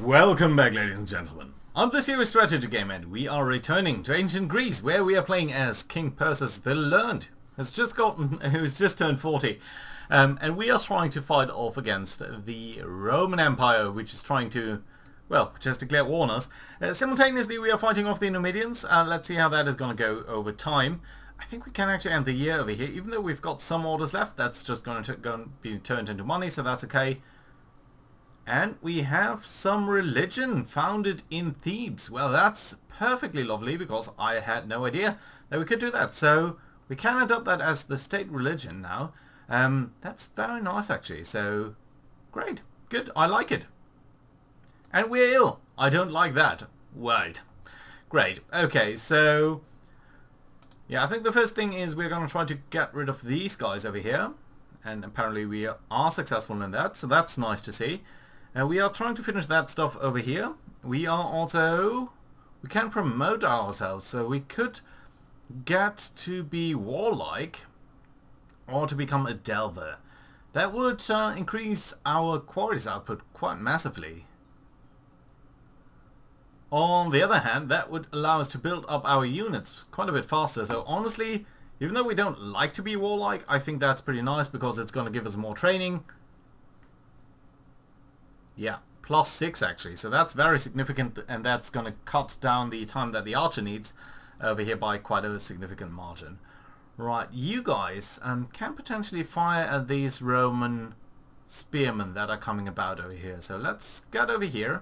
Welcome back, ladies and gentlemen. I'm the Serious Strategy Game, and we are returning to ancient Greece, where we are playing as King Perseus the Learned, who's just turned 40, and we are trying to fight off against the Roman Empire, which is trying to, well, just declare war on us. Simultaneously, we are fighting off the Numidians. Let's see how that is going to go over time. I think we can actually end the year over here, even though we've got some orders left. That's just going to be turned into money, so that's okay. And we have some religion founded in Thebes. Well, that's perfectly lovely, because I had no idea that we could do that. So we can adopt that as the state religion now. That's very nice, actually. So great, good, I like it. And we're ill. I don't like that. Right. Great. Okay, so yeah, I think the first thing is we're going to try to get rid of these guys over here. And apparently we are successful in that, so that's nice to see. We are trying to finish that stuff over here. We can promote ourselves, so we could get to be warlike or to become a delver. That would increase our quarries output quite massively. On the other hand, that would allow us to build up our units quite a bit faster. So honestly, even though we don't like to be warlike, I think that's pretty nice because it's going to give us more training. Yeah, +6 actually, so that's very significant, and that's going to cut down the time that the archer needs over here by quite a significant margin. Right, you guys can potentially fire at these Roman spearmen that are coming about over here. So let's get over here.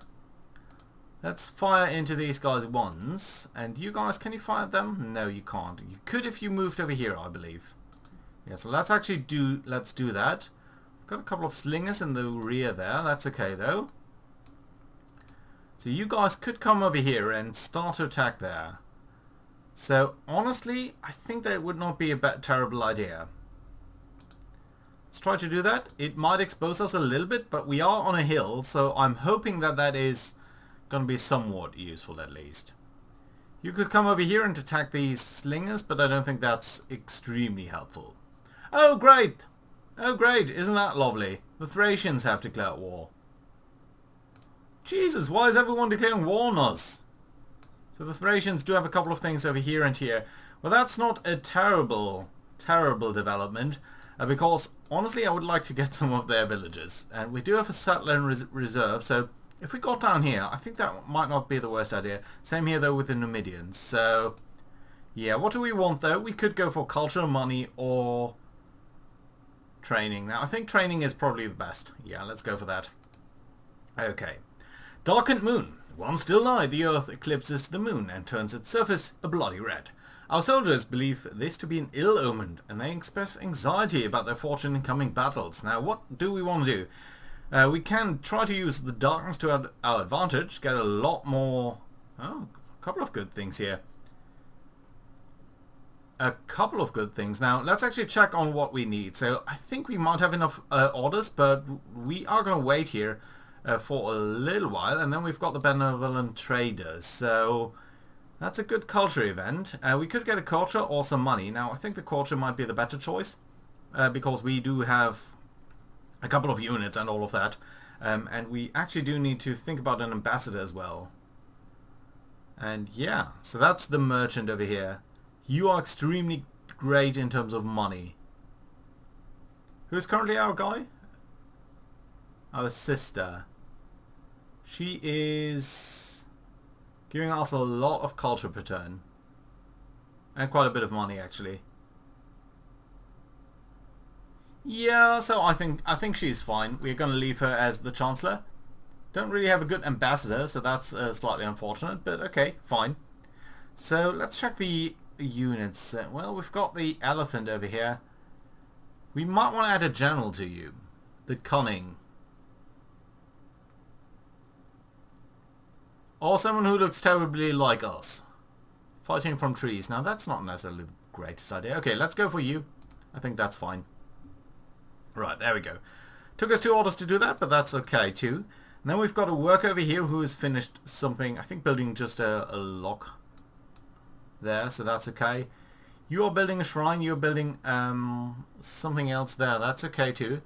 Let's fire into these guys once. And you guys, can you fire at them? No, you can't. You could if you moved over here, I believe. Yeah, so let's do that. Got a couple of slingers in the rear there. That's okay though. So you guys could come over here and start to attack there. So honestly, I think that would not be a terrible idea. Let's try to do that. It might expose us a little bit, but we are on a hill, so I'm hoping that that is going to be somewhat useful at least. You could come over here and attack these slingers, but I don't think that's extremely helpful. Oh great! Oh great, isn't that lovely? The Thracians have declared war. Jesus, why is everyone declaring war on us? So the Thracians do have a couple of things over here and here. Well, that's not a terrible development, because honestly I would like to get some of their villages. And we do have a settler in reserve, so if we got down here, I think that might not be the worst idea. Same here though with the Numidians. So yeah, what do we want though? We could go for culture, money, or training. Now I think training is probably the best. Yeah, let's go for that. Okay. Darkened moon. One still night the earth eclipses the moon and turns its surface a bloody red. Our soldiers believe this to be an ill omen, and they express anxiety about their fortune in coming battles. Now what do we want to do? We can try to use the darkness to our advantage, get a lot more... Oh, a couple of good things here. A couple of good things. Now, let's actually check on what we need. So, I think we might have enough orders, but we are going to wait here for a little while, and then we've got the benevolent traders. So, that's a good culture event. We could get a culture or some money. Now, I think the culture might be the better choice, because we do have a couple of units and all of that. And we actually do need to think about an ambassador as well. And yeah, so that's the merchant over here. You are extremely great in terms of money. Who's currently our guy? Our sister. She is giving us a lot of culture per turn. And quite a bit of money actually. Yeah, so I think she's fine. We're going to leave her as the Chancellor. Don't really have a good ambassador, so that's slightly unfortunate, but okay, fine. So let's check the units. Well, we've got the elephant over here. We might want to add a general to you. The cunning. Or someone who looks terribly like us. Fighting from trees. Now that's not necessarily the greatest idea. Okay, let's go for you. I think that's fine. Right, there we go. Took us 2 orders to do that, but that's okay too. And then we've got a worker over here who has finished something, I think building just a lock there, so that's okay. You are building a shrine, you're building something else there, that's okay too.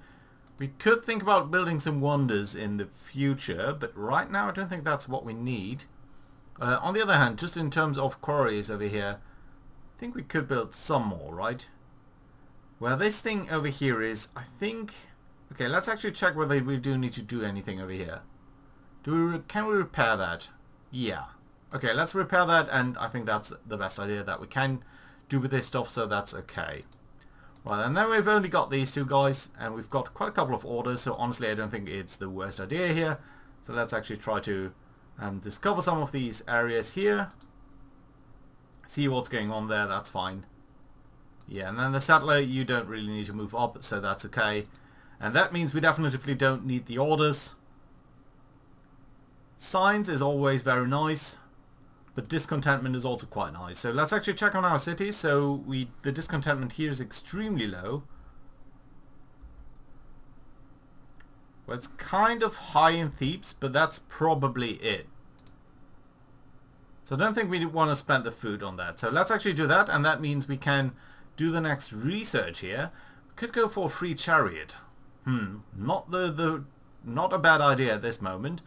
We could think about building some wonders in the future, but right now I don't think that's what we need. On the other hand, just in terms of quarries over here, I think we could build some more, right? Well, this thing over here is, I think... Okay, let's actually check whether we do need to do anything over here. Can we repair that? Yeah. Okay, let's repair that, and I think that's the best idea that we can do with this stuff, so that's okay. Well, and then we've only got these two guys, and we've got quite a couple of orders, so honestly I don't think it's the worst idea here. So let's actually try to discover some of these areas here. See what's going on there, that's fine. Yeah, and then the settler, you don't really need to move up, so that's okay. And that means we definitely don't need the orders. Signs is always very nice, but discontentment is also quite nice. So let's actually check on our cities. So the discontentment here is extremely low. Well, it's kind of high in Thebes, but that's probably it. So I don't think we want to spend the food on that. So let's actually do that, and that means we can do the next research here. We could go for a free chariot. Not a bad idea at this moment.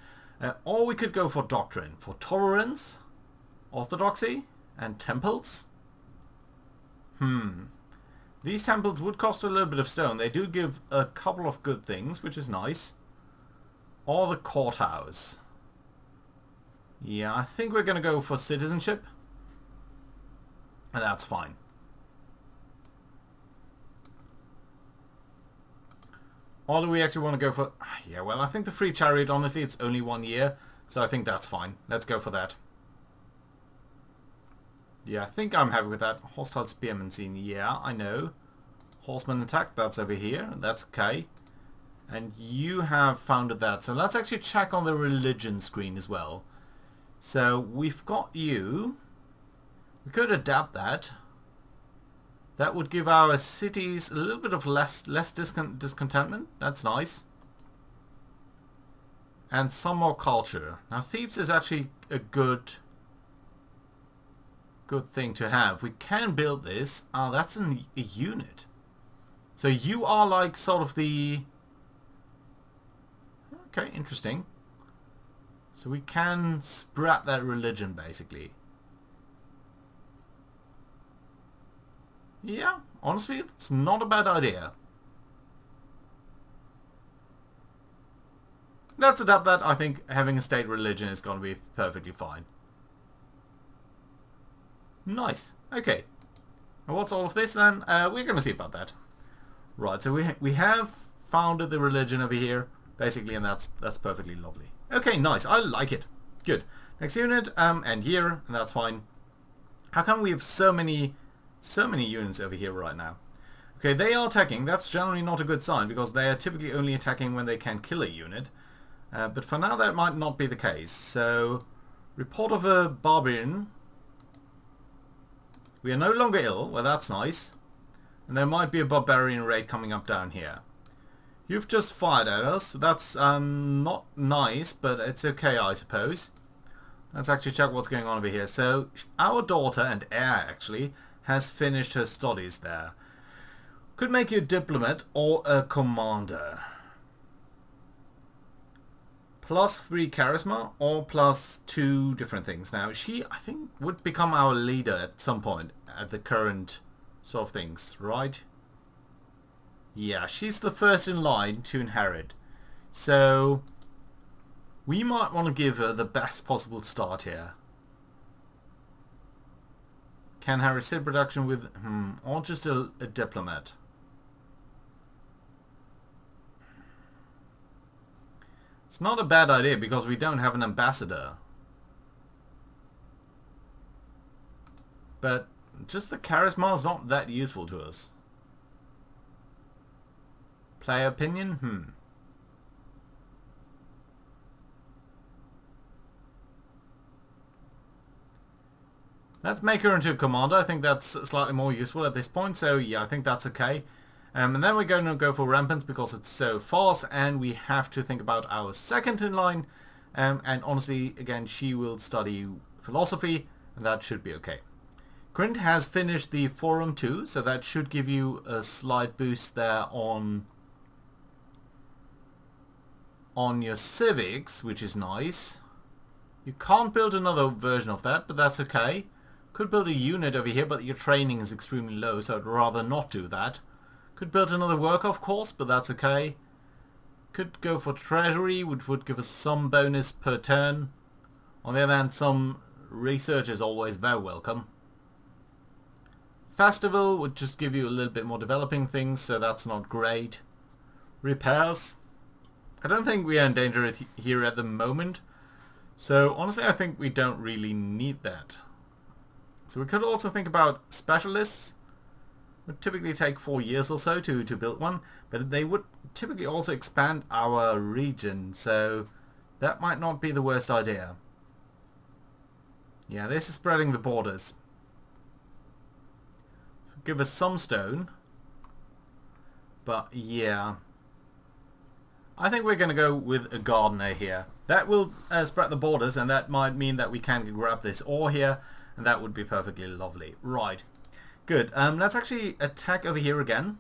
Or we could go for doctrine, for tolerance, orthodoxy, and temples. These temples would cost a little bit of stone. They do give a couple of good things, which is nice. Or the courthouse. Yeah, I think we're going to go for citizenship. And that's fine. Or do we actually want to go for... Yeah, well, I think the free chariot, honestly, it's only 1 year. So I think that's fine. Let's go for that. Yeah, I think I'm happy with that. Hostile spearman scene. Yeah, I know. Horseman attack, that's over here. That's okay. And you have founded that. So let's actually check on the religion screen as well. So we've got you. We could adapt that. That would give our cities a little bit of less discontentment. That's nice. And some more culture. Now Thebes is actually a good thing to have. We can build this. Oh, that's a unit. So you are like sort of the... Okay, interesting. So we can spread that religion basically. Yeah, honestly, it's not a bad idea. Let's adapt that. I think having a state religion is going to be perfectly fine. Nice. Okay. And what's all of this then? We're going to see about that. Right, so we have founded the religion over here, basically, and that's perfectly lovely. Okay, nice. I like it. Good. Next unit, and here, and that's fine. How come we have so many units over here right now? Okay, they are attacking. That's generally not a good sign, because they are typically only attacking when they can kill a unit. But for now, that might not be the case. So, report of a barbarian. We are no longer ill. Well, that's nice. And there might be a barbarian raid coming up down here. You've just fired at us. That's not nice, but it's okay, I suppose. Let's actually check what's going on over here. So, our daughter and heir, actually, has finished her studies there. Could make you a diplomat or a commander. +3 charisma or +2 different things. Now, she, I think, would become our leader at some point at the current sort of things, right? Yeah, she's the first in line to inherit. So, we might want to give her the best possible start here. Can have receipt production with, or just a diplomat. It's not a bad idea because we don't have an ambassador. But just the charisma is not that useful to us. Player opinion? Let's make her into a commander. I think that's slightly more useful at this point. So yeah, I think that's okay. And then we're going to go for rampants because it's so fast, and we have to think about our second in line. And honestly, again, she will study philosophy, and that should be okay. Grint has finished the forum too, so that should give you a slight boost there on on your civics, which is nice. You can't build another version of that, but that's okay. Could build a unit over here, but your training is extremely low, so I'd rather not do that. Could build another work, of course, but that's okay. Could go for treasury, which would give us some bonus per turn. On the other hand, some research is always very welcome. Festival would just give you a little bit more developing things, so that's not great. Repairs. I don't think we are in danger here at the moment. So honestly, I think we don't really need that. So we could also think about specialists. Would typically take 4 years or so to build one, but they would typically also expand our region, so that might not be the worst idea. Yeah, this is spreading the borders. Give us some stone, but yeah, I think we're going to go with a gardener here. That will spread the borders, and that might mean that we can grab this ore here, and that would be perfectly lovely. Right. Good. Let's actually attack over here again.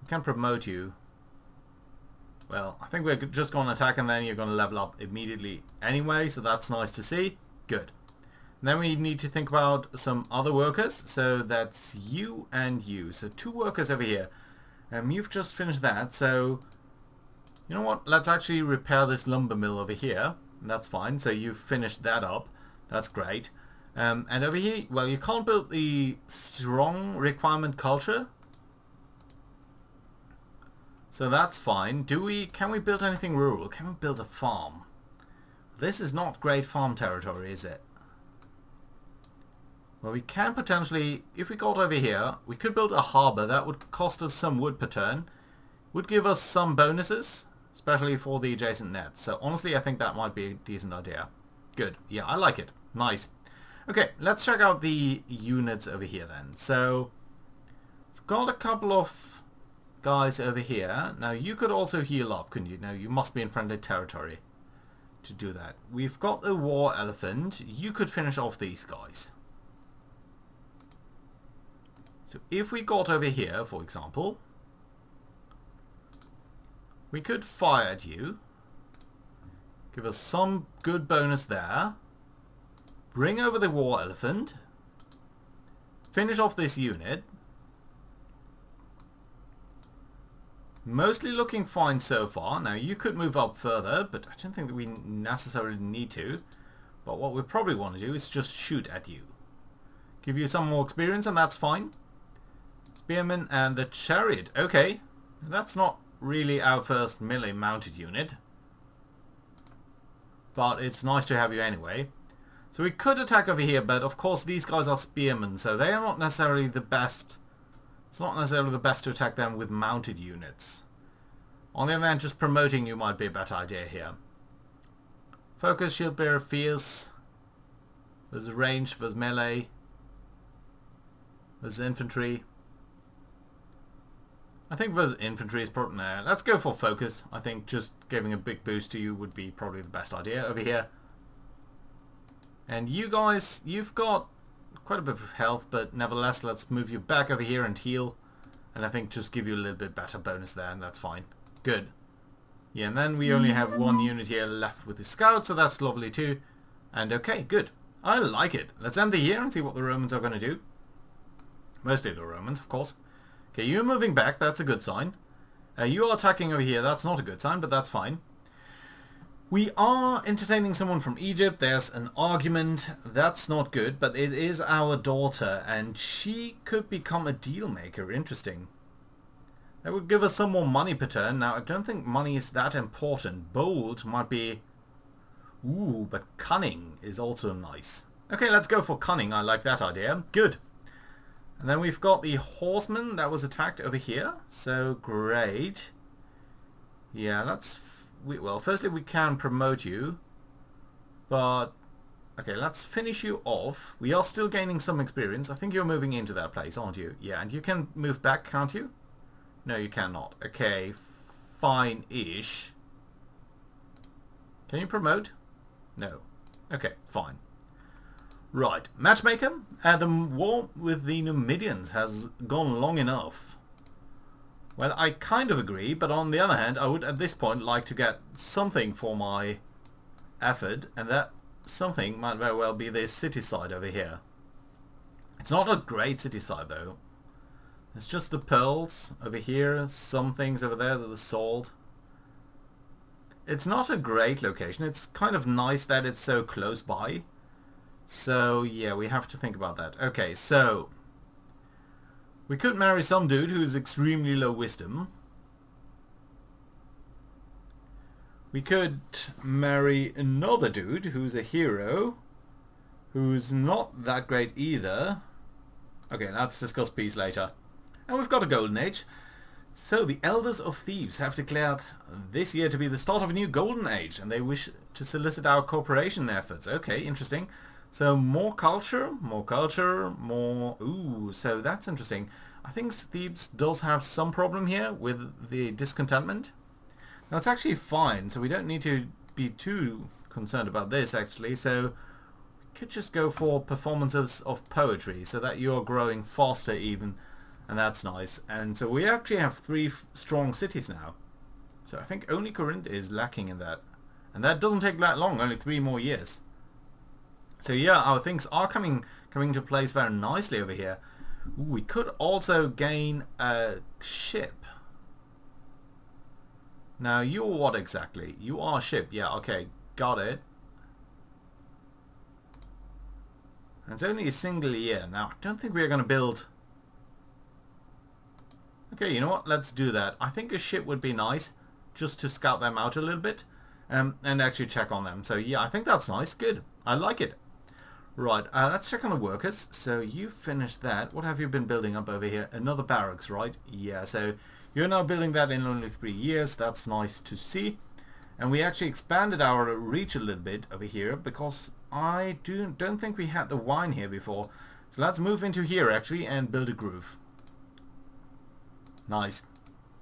We can promote you. Well, I think we're just going to attack and then you're going to level up immediately anyway, so that's nice to see. Good. And then we need to think about some other workers. So that's you and you. So 2 workers over here. You've just finished that, so you know what? Let's actually repair this lumber mill over here. That's fine. So you've finished that up. That's great. And over here, well, you can't build the strong requirement culture, so that's fine. Can we build anything rural? Can we build a farm? This is not great farm territory, is it? Well, we can potentially, if we got over here, we could build a harbour. That would cost us some wood per turn. Would give us some bonuses, especially for the adjacent nets. So honestly, I think that might be a decent idea. Good. Yeah, I like it. Nice. Okay, let's check out the units over here then. So, we've got a couple of guys over here. Now, you could also heal up, couldn't you? Now, you must be in friendly territory to do that. We've got the war elephant. You could finish off these guys. So, if we got over here, for example, we could fire at you. Give us some good bonus there. Bring over the war elephant. Finish off this unit. Mostly looking fine so far. Now you could move up further, but I don't think that we necessarily need to. But what we probably want to do is just shoot at you. Give you some more experience, and that's fine. Spearman and the chariot. Okay. That's not really our first melee mounted unit, but it's nice to have you anyway. So we could attack over here, but of course these guys are spearmen, so they are not necessarily the best. It's not necessarily the best to attack them with mounted units. On the other hand, just promoting you might be a better idea here. Focus, shield bearer, fierce. There's range, there's melee. There's infantry. I think there's infantry is probably... Nah, let's go for focus. I think just giving a big boost to you would be probably the best idea over here. And you guys, you've got quite a bit of health, but nevertheless, let's move you back over here and heal. And I think just give you a little bit better bonus there, and that's fine. Good. Yeah, and then we only have 1 unit here left with the scout, so that's lovely too. And okay, good. I like it. Let's end the year and see what the Romans are going to do. Mostly the Romans, of course. Okay, you're moving back, that's a good sign. You are attacking over here, that's not a good sign, but that's fine. We are entertaining someone from Egypt. There's an argument. That's not good, but it is our daughter, and she could become a deal maker. Interesting. That would give us some more money per turn. Now, I don't think money is that important. Bold might be... Ooh, but cunning is also nice. Okay, let's go for cunning. I like that idea. Good. And then we've got the horseman that was attacked over here. So, great. Yeah, let's... Well, firstly, we can promote you, but okay, let's finish you off. We are still gaining some experience. I think you're moving into that place, aren't you? Yeah, and you can move back, can't you? No, you cannot. Okay, fine-ish. Can you promote? No. Okay, fine. Right, matchmaker. The war with the Numidians has gone long enough. Well, I kind of agree, but on the other hand, I would at this point like to get something for my effort, and that something might very well be this city side over here. It's not a great city side though. It's just the pearls over here, some things over there that are sold. It's not a great location. It's kind of nice that it's so close by. So yeah, we have to think about that. Okay, so we could marry some dude who's extremely low wisdom. We could marry another dude who's a hero, who's not that great either. Okay, let's discuss peace later. And we've got a golden age. So the Elders of Thebes have declared this year to be the start of a new golden age, and they wish to solicit our cooperation efforts. Okay, interesting. So more culture, more culture, more... Ooh, so that's interesting. I think Thebes does have some problem here with the discontentment. Now it's actually fine, so we don't need to be too concerned about this actually. So we could just go for performances of poetry so that you're growing faster even. And that's nice. And so we actually have 3 strong cities now. So I think only Corinth is lacking in that. And that doesn't take that long, only 3 more years. So yeah, our things are coming to place very nicely over here. Ooh, we could also gain a ship. Now you're what exactly? You are a ship. Yeah, okay, got it. And it's only a single year. Now I don't think we're going to build... Okay, you know what? Let's do that. I think a ship would be nice, just to scout them out a little bit, and actually check on them. So yeah, I think that's nice. Good. I like it. Right, let's check on the workers. So you finished that. What have you been building up over here? Another barracks, right? Yeah, so you're now building that in only 3 years. That's nice to see. And we actually expanded our reach a little bit over here, because I don't think we had the wine here before. So let's move into here actually and build a groove. Nice.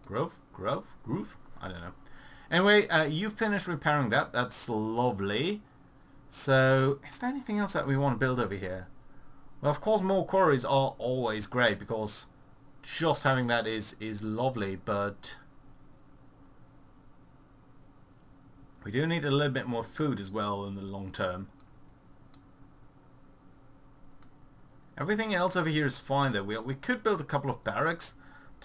Groove? I don't know. Anyway, you finished repairing that. That's lovely. So, is there anything else that we want to build over here? Well, of course, more quarries are always great, because just having that is lovely, but we do need a little bit more food as well in the long term. Everything else over here is fine though. We could build a couple of barracks.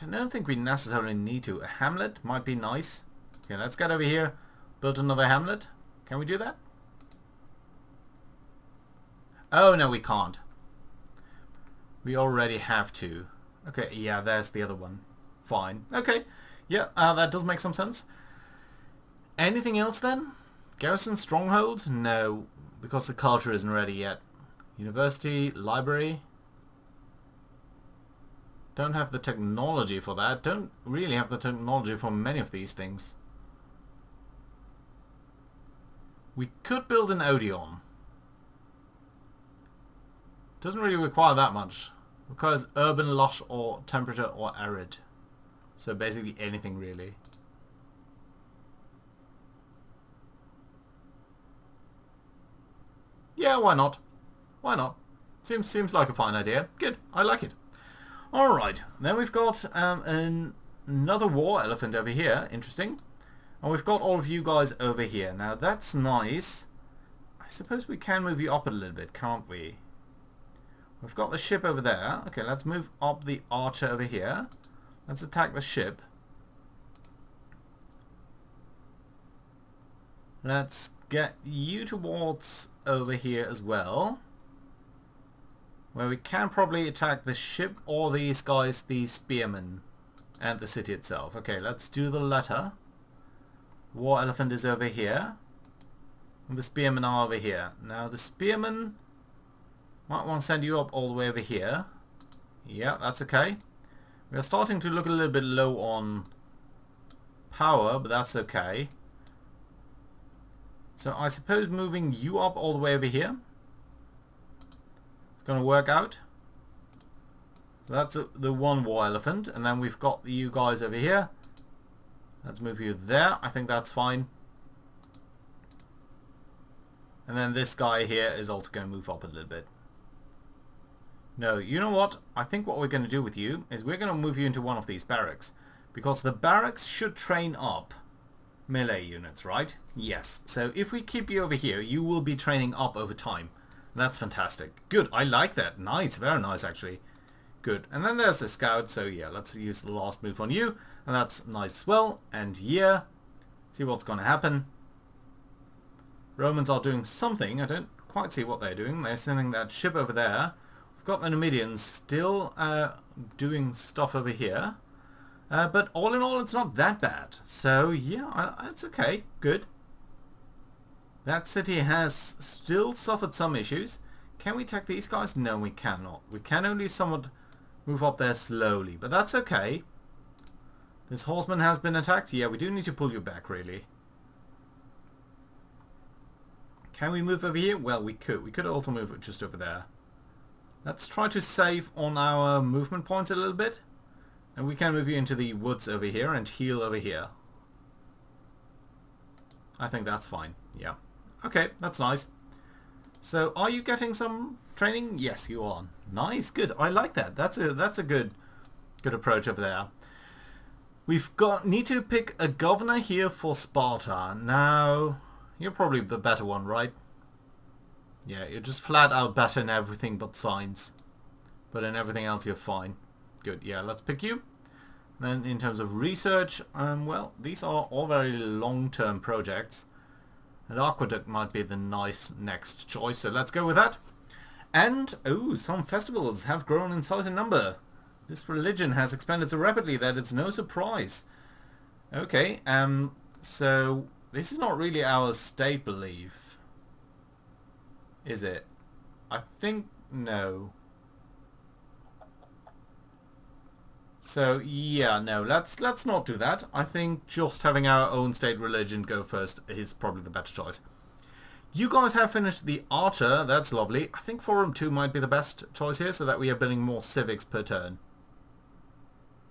I don't think we necessarily need to. A hamlet might be nice. Okay, let's get over here. Build another hamlet. Can we do that? Oh, no, we can't. We already have to. Okay, yeah, there's the other one. Fine. Okay. Yeah, that does make some sense. Anything else then? Garrison stronghold? No, because the culture isn't ready yet. University, library. Don't have the technology for that. Don't really have the technology for many of these things. We could build an Odeon. Doesn't really require that much. Requires urban, lush, or temperature, or arid. So basically anything really. Yeah, why not? Why not? Seems like a fine idea. Good, I like it. Alright, then we've got another war elephant over here. Interesting. And we've got all of you guys over here. Now that's nice. I suppose we can move you up a little bit, can't we? We've got the ship over there. Okay, let's move up the archer over here. Let's attack the ship. Let's get you towards over here as well, where we can probably attack the ship or these guys, the spearmen, and the city itself. Okay, let's do the latter. War elephant is over here, and the spearmen are over here. Now the spearmen might want to send you up all the way over here. Yeah, that's okay. We're starting to look a little bit low on power, but that's okay. So I suppose moving you up all the way over here, it's going to work out. So that's the one war elephant, and then we've got you guys over here. Let's move you there. I think that's fine. And then this guy here is also going to move up a little bit. No, you know what? I think what we're going to do with you is we're going to move you into one of these barracks. Because the barracks should train up melee units, right? Yes. So if we keep you over here, you will be training up over time. That's fantastic. Good. I like that. Nice. Very nice, actually. Good. And then there's the scout. So yeah, let's use the last move on you. And that's nice as well. And yeah, see what's going to happen. Romans are doing something. I don't quite see what they're doing. They're sending that ship over there. We've got the Numidians still doing stuff over here. But all in all, it's not that bad. So yeah, it's okay. Good. That city has still suffered some issues. Can we attack these guys? No, we cannot. We can only somewhat move up there slowly, but that's okay. This horseman has been attacked. Yeah, we do need to pull you back, really. Can we move over here? Well, we could. We could also move it just over there. Let's try to save on our movement points a little bit. And we can move you into the woods over here and heal over here. I think that's fine. Yeah. Okay, that's nice. So, are you getting some training? Yes, you are. Nice, good. I like that. That's a good approach over there. Need to pick a governor here for Sparta. Now, you're probably the better one, right? Yeah, you're just flat out better in everything but science. But in everything else, you're fine. Good. Yeah, let's pick you. Then, in terms of research, well, these are all very long-term projects. An aqueduct might be the nice next choice, so let's go with that. And, oh, some festivals have grown in size and number. This religion has expanded so rapidly that it's no surprise. Okay, so this is not really our state belief, is it? I think no. So yeah, no, let's not do that. I think just having our own state religion go first is probably the better choice. You guys have finished the archer, that's lovely. I think Forum 2 might be the best choice here so that we are building more civics per turn.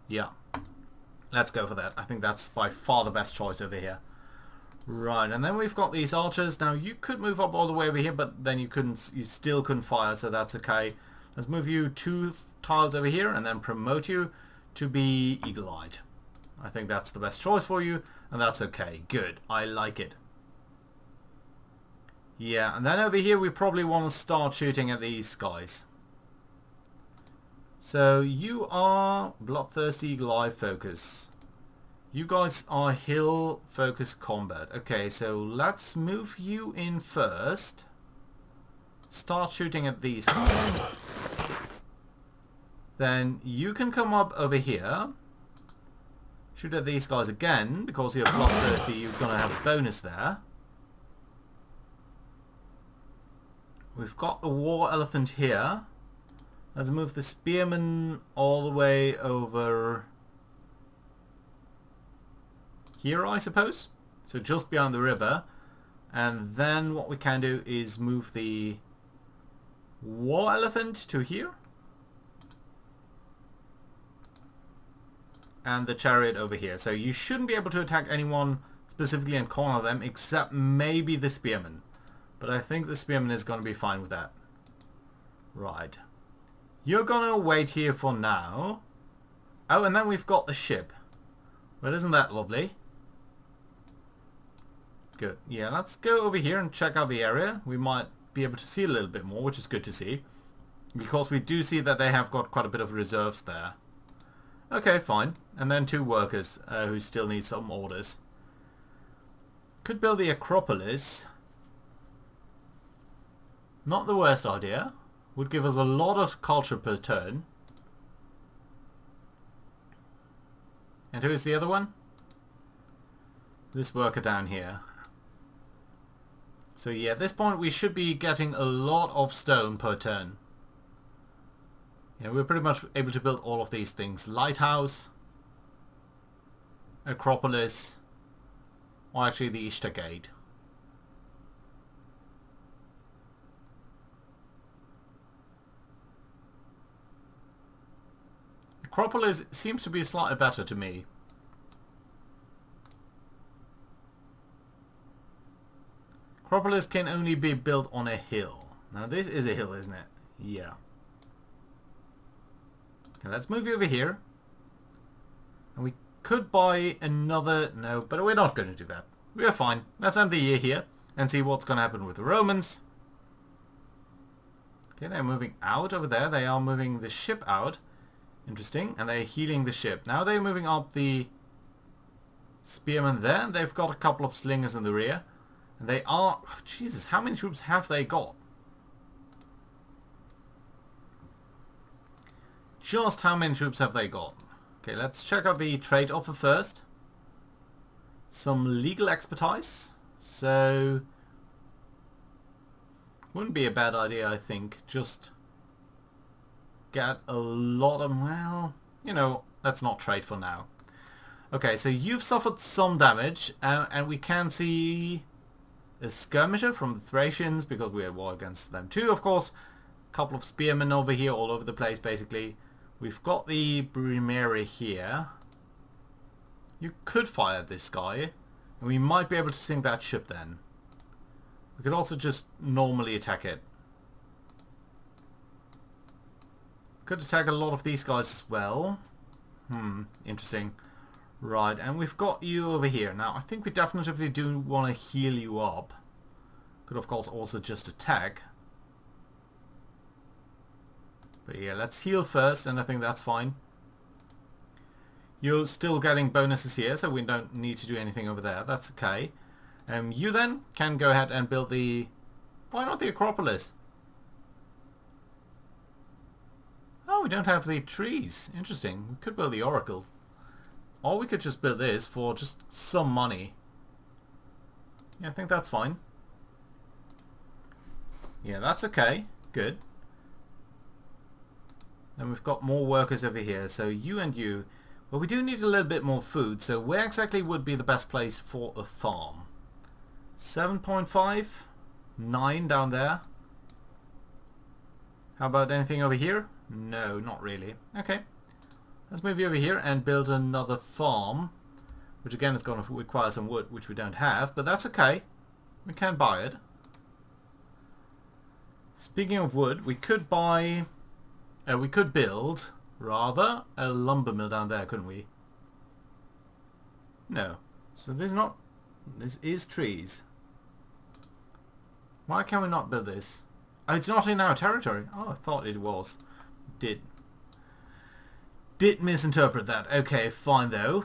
Yeah, let's go for that. I think that's by far the best choice over here. Right, and then we've got these archers. Now you could move up all the way over here, but then you still couldn't fire, so that's okay. Let's move you 2 tiles over here and then promote you to be eagle-eyed. I think that's the best choice for you, and that's okay. Good. I like it. Yeah, and then over here we probably want to start shooting at these guys. So you are bloodthirsty eagle-eye focus. You guys are hill focus combat. Okay, so let's move you in first. Start shooting at these guys. Then you can come up over here. Shoot at these guys again. Because you're bloodthirsty, you're going to have a bonus there. We've got the war elephant here. Let's move the spearman all the way over here, I suppose. So just beyond the river. And then what we can do is move the war elephant to here. And the chariot over here. So you shouldn't be able to attack anyone specifically and corner them except maybe the spearman. But I think the spearman is going to be fine with that. Right. You're going to wait here for now. Oh, and then we've got the ship. Well, isn't that lovely? Good. Yeah, let's go over here and check out the area. We might be able to see a little bit more, which is good to see. Because we do see that they have got quite a bit of reserves there. Okay, fine. And then 2 workers who still need some orders. Could build the Acropolis. Not the worst idea. Would give us a lot of culture per turn. And who is the other one? This worker down here. So yeah, at this point we should be getting a lot of stone per turn. Yeah, we're pretty much able to build all of these things. Lighthouse, Acropolis, or actually the Ishtar Gate. Acropolis seems to be slightly better to me. Acropolis can only be built on a hill. Now this is a hill, isn't it? Yeah. Okay, let's move you over here. And we could buy another... No, but we're not going to do that. We're fine. Let's end the year here and see what's going to happen with the Romans. Okay, they're moving out over there. They are moving the ship out. Interesting. And they're healing the ship. Now they're moving up the spearmen there. They've got a couple of slingers in the rear. And they are... Oh, Jesus, how many troops have they got? Just how many troops have they got? Okay, let's check out the trade offer first. Some legal expertise. So... Wouldn't be a bad idea, I think. Just get a lot of... Well, you know, let's not trade for now. Okay, so you've suffered some damage, and we can see a skirmisher from the Thracians, because we're at war against them too, of course. A couple of spearmen over here, all over the place, basically. We've got the Brimere here. You could fire at this guy, and we might be able to sink that ship then. We could also just normally attack it. Could attack a lot of these guys as well. Interesting. Right, and we've got you over here. Now, I think we definitely do want to heal you up. Could, of course, also just attack. But yeah, let's heal first, and I think that's fine. You're still getting bonuses here, so we don't need to do anything over there. That's okay. You then can go ahead and build the... Why not the Acropolis? Oh, we don't have the trees. Interesting. We could build the Oracle. Or we could just build this for just some money. Yeah, I think that's fine. Yeah, that's okay. Good. And we've got more workers over here. So you and you... Well, we do need a little bit more food. So where exactly would be the best place for a farm? 7.5? 9 down there? How about anything over here? No, not really. Okay. Let's move you over here and build another farm. Which again is going to require some wood, which we don't have. But that's okay. We can buy it. Speaking of wood, we could buy... we could build, rather, a lumber mill down there, couldn't we? No. So there's not... This is trees. Why can we not build this? Oh, it's not in our territory. Oh, I thought it was. Did misinterpret that. Okay, fine though.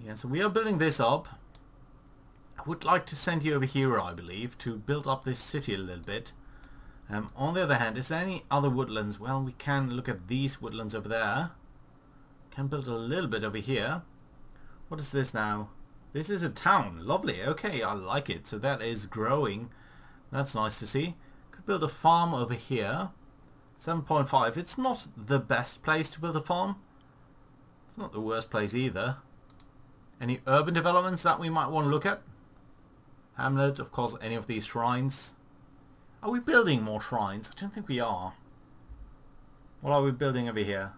Yeah, so we are building this up. I would like to send you over here, I believe, to build up this city a little bit. On the other hand, is there any other woodlands? Well, we can look at these woodlands over there. Can build a little bit over here. What is this now? This is a town. Lovely. Okay, I like it. So that is growing. That's nice to see. Could build a farm over here. 7.5. It's not the best place to build a farm. It's not the worst place either. Any urban developments that we might want to look at? Hamlet, of course, any of these shrines. Are we building more shrines? I don't think we are. What are we building over here?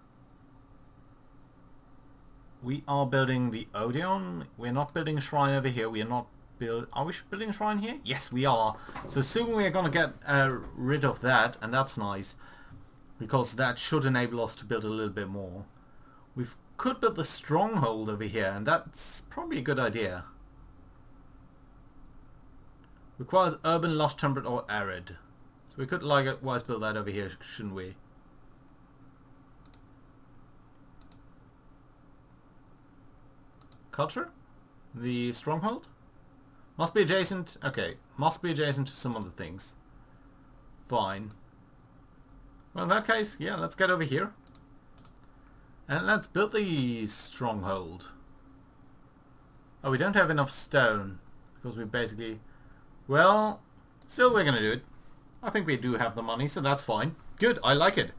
We are building the Odeon. We're not building a shrine over here. We are not build. Are we building a shrine here? Yes, we are. So soon we are going to get rid of that, and that's nice. Because that should enable us to build a little bit more. We could build the stronghold over here, and that's probably a good idea. Requires urban, lush, temperate, or arid. So we could likewise build that over here, shouldn't we? Culture? The stronghold? Must be adjacent. Okay, must be adjacent to some other things. Fine. Well, in that case, yeah, let's get over here. And let's build the stronghold. Oh, we don't have enough stone. Because we basically... Well, still we're going to do it. I think we do have the money, so that's fine. Good, I like it.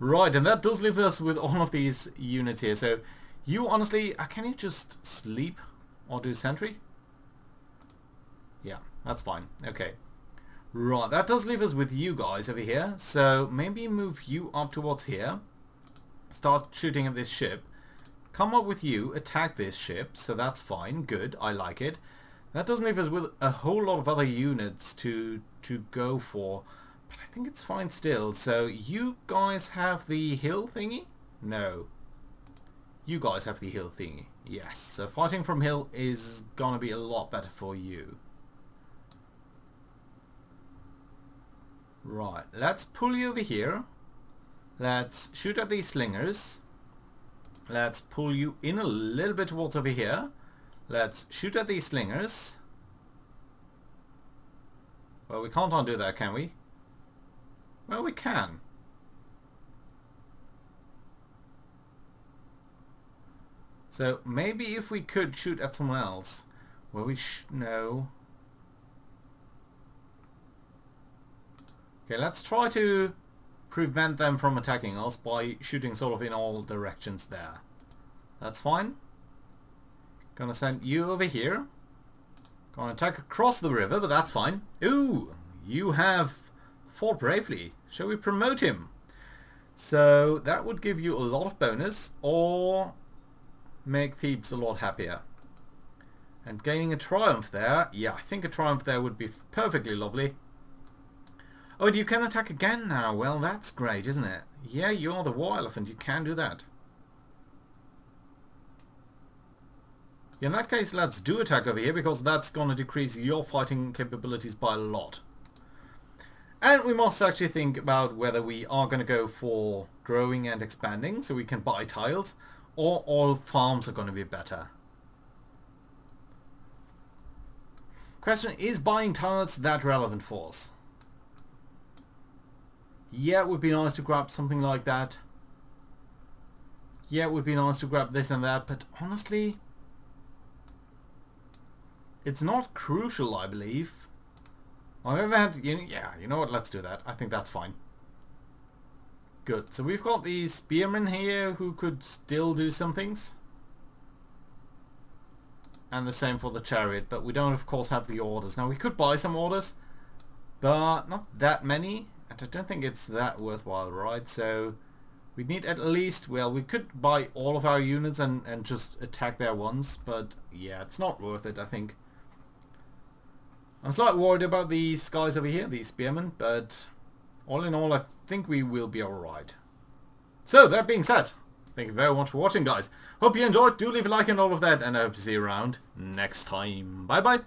Right, and that does leave us with all of these units here. So, you honestly... can you just sleep? Or do sentry? Yeah, that's fine. Okay. Right, that does leave us with you guys over here. So, maybe move you up towards here. Start shooting at this ship. Come up with you, attack this ship. So that's fine. Good, I like it. That doesn't leave us with a whole lot of other units to go for. But I think it's fine still. So you guys have the hill thingy? No. You guys have the hill thingy. Yes, so fighting from hill is gonna be a lot better for you. Right, let's pull you over here. Let's shoot at these slingers. Let's pull you in a little bit towards over here. Let's shoot at these slingers. Well, we can't undo that, can we? Well, we can. So maybe if we could shoot at someone else. Well, no. Okay, let's try to prevent them from attacking us by shooting sort of in all directions there. That's fine. Gonna send you over here. Gonna attack across the river, but that's fine. Ooh, you have fought bravely. Shall we promote him? So that would give you a lot of bonus, or make Thebes a lot happier. And gaining a triumph there, yeah, I think a triumph there would be perfectly lovely. Oh, and you can attack again now. Well, that's great, isn't it? Yeah, you are the war elephant. You can do that. In that case, let's do attack over here, because that's going to decrease your fighting capabilities by a lot. And we must actually think about whether we are going to go for growing and expanding, so we can buy tiles, or all farms are going to be better. Question, is buying tiles that relevant for us? Yeah, it would be nice to grab something like that. Yeah, it would be nice to grab this and that, but honestly, it's not crucial, I believe. On the other hand, yeah, you know what, let's do that. I think that's fine. Good, so we've got these spearmen here who could still do some things. And the same for the chariot, but we don't of course have the orders. Now we could buy some orders, but not that many. And I don't think it's that worthwhile, right? So we need at least, well, we could buy all of our units and just attack their ones, but yeah, it's not worth it, I think. I'm slightly worried about these guys over here, these spearmen, but all in all, I think we will be alright. So, that being said, thank you very much for watching, guys. Hope you enjoyed. Do leave a like and all of that, and I hope to see you around next time. Bye-bye.